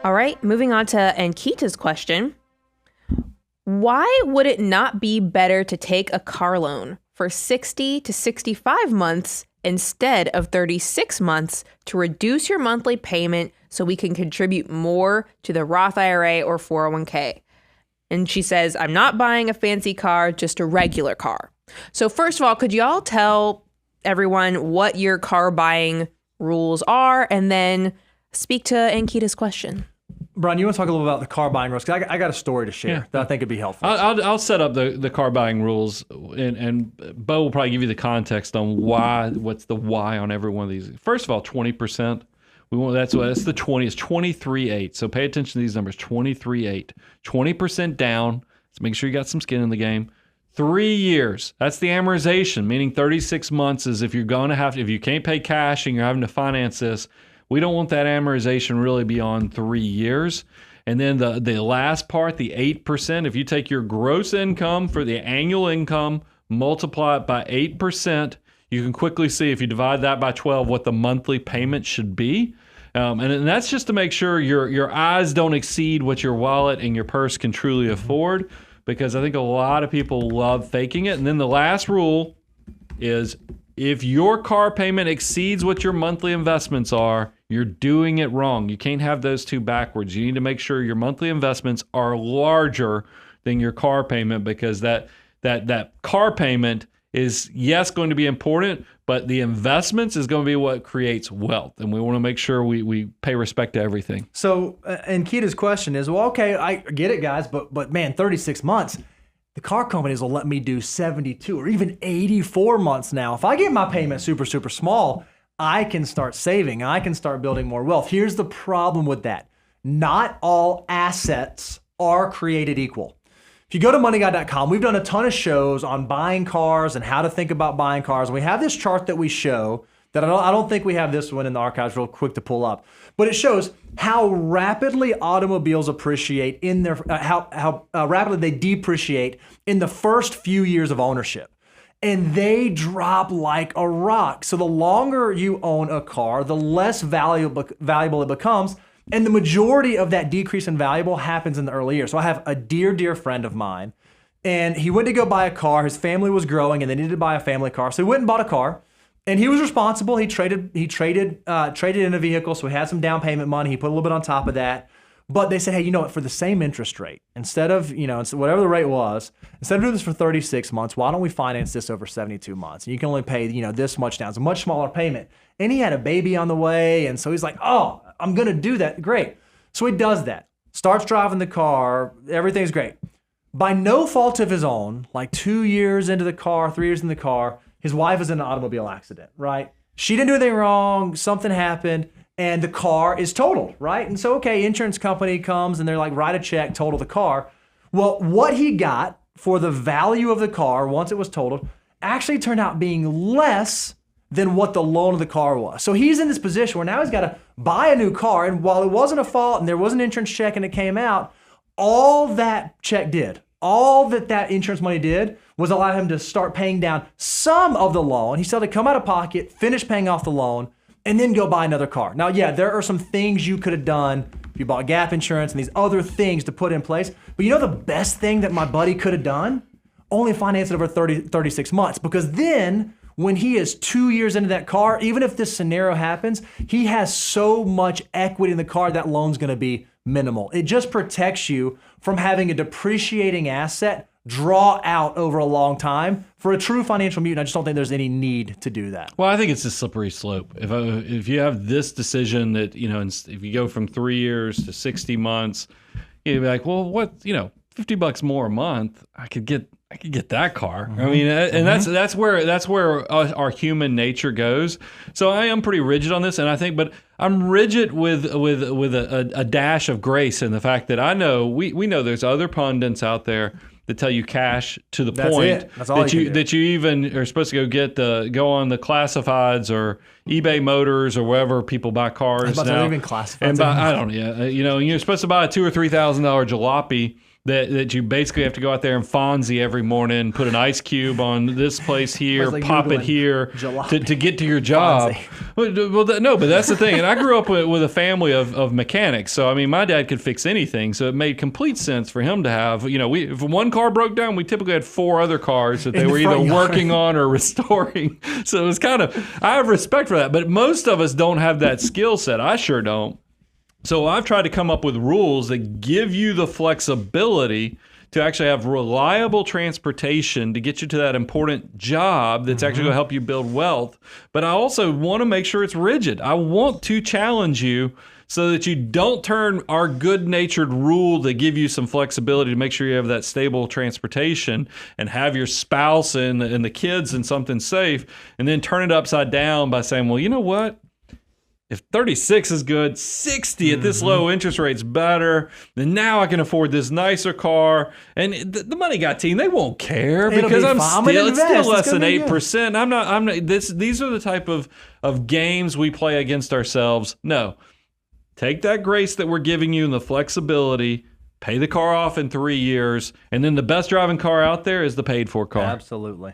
All right, moving on to Ankita's question. Why would it not be better to take a car loan for 60 to 65 months instead of 36 months to reduce your monthly payment so we can contribute more to the Roth IRA or 401k? And she says, I'm not buying a fancy car, just a regular car. So first of all, could y'all tell everyone what your car buying rules are and then speak to Ankita's question? Brian, you want to talk a little about the car buying rules? I got a story to share that I think would be helpful. I'll set up the car buying rules, and Bo will probably give you the context on what's the why on every one of these. First of all, 20%. That's the 20. It's 23.8. So pay attention to these numbers. 23.8. 20% down. Let's make sure you got some skin in the game. 3 years. That's the amortization, meaning 36 months is if you can't pay cash and you're having to finance this. We don't want that amortization really beyond 3 years. And then the last part, the 8%, if you take your gross income for the annual income, multiply it by 8%, you can quickly see if you divide that by 12 what the monthly payment should be. And that's just to make sure your eyes don't exceed what your wallet and your purse can truly afford, because I think a lot of people love faking it. And then the last rule is if your car payment exceeds what your monthly investments are, you're doing it wrong. You can't have those two backwards. You need to make sure your monthly investments are larger than your car payment, because that car payment is, yes, going to be important, but the investments is going to be what creates wealth. And we want to make sure we pay respect to everything. So, and Kita's question is, well, okay, I get it, guys, but man, 36 months. The car companies will let me do 72 or even 84 months now. If I get my payment super, super small, I can start saving. I can start building more wealth. Here's the problem with that. Not all assets are created equal. If you go to moneyguy.com, we've done a ton of shows on buying cars and how to think about buying cars. And we have this chart that we show that I don't think we have this one in the archives real quick to pull up, but it shows how rapidly automobiles appreciate in their, how rapidly they depreciate in the first few years of ownership. And they drop like a rock. So the longer you own a car, the less valuable it becomes. And the majority of that decrease in value happens in the early years. So I have a dear friend of mine, and he went to go buy a car. His family was growing and they needed to buy a family car. So he went and bought a car. And he was responsible. He traded in a vehicle, so he had some down payment money. He put a little bit on top of that. But they said, hey, you know what? For the same interest rate, instead of, whatever the rate was, instead of doing this for 36 months, why don't we finance this over 72 months? And you can only pay, this much down. It's a much smaller payment. And he had a baby on the way, and so he's like, oh, I'm gonna do that. Great. So he does that. Starts driving the car. Everything's great. By no fault of his own, like 2 years into the car, 3 years in the car, his wife is in an automobile accident, right? She didn't do anything wrong, something happened, and the car is totaled, right? And so, okay, insurance company comes and they're like, write a check, total the car. Well, what he got for the value of the car once it was totaled actually turned out being less than what the loan of the car was. So he's in this position where now he's got to buy a new car, and while it wasn't a fault and there was an insurance check and it came out, all that check did, all that insurance money did was allow him to start paying down some of the loan. He still had to come out of pocket, finish paying off the loan, and then go buy another car. Now, yeah, there are some things you could have done if you bought gap insurance and these other things to put in place. But the best thing that my buddy could have done? Only finance it over 36 months. Because then when he is 2 years into that car, even if this scenario happens, he has so much equity in the car that loan's gonna be minimal. It just protects you from having a depreciating asset draw out over a long time. For a true financial mutant, I just don't think there's any need to do that. Well, I think it's a slippery slope. If you have this decision that, if you go from 3 years to 60 months, you'd be like, well, what, $50 more a month, I could get that car. Mm-hmm. I mean, and that's where our human nature goes. So I am pretty rigid on this, and I think, but I'm rigid with a dash of grace in the fact that I know we know there's other pundits out there that tell you cash to the point that you even are supposed to go on the classifieds or eBay Motors or wherever people buy cars now. Even classifieds. And I don't know. You're supposed to buy a $2,000 or $3,000 jalopy that you basically have to go out there and Fonzie every morning, put an ice cube on this place here, like pop it Googling here jalopy. to get to your job. No, but that's the thing. And I grew up with a family of mechanics. So, I mean, my dad could fix anything. So it made complete sense for him to have, if one car broke down, we typically had 4 other cars that they In the were either front yard. working on or restoring. So it was I have respect for that. But most of us don't have that skill set. I sure don't. So I've tried to come up with rules that give you the flexibility to actually have reliable transportation to get you to that important job that's actually going to help you build wealth. But I also want to make sure it's rigid. I want to challenge you so that you don't turn our good-natured rule to give you some flexibility to make sure you have that stable transportation and have your spouse and the kids in something safe, and then turn it upside down by saying, well, you know what? If 36 is good, 60 at this low interest rate's better. Then now I can afford this nicer car, and the money got team. They won't care It'll because be I'm fine. I'm still gonna it's still invest. less It's than gonna be good. 8%. I'm not. These are the type of games we play against ourselves. No, take that grace that we're giving you and the flexibility. Pay the car off in 3 years, and then the best driving car out there is the paid for car. Absolutely.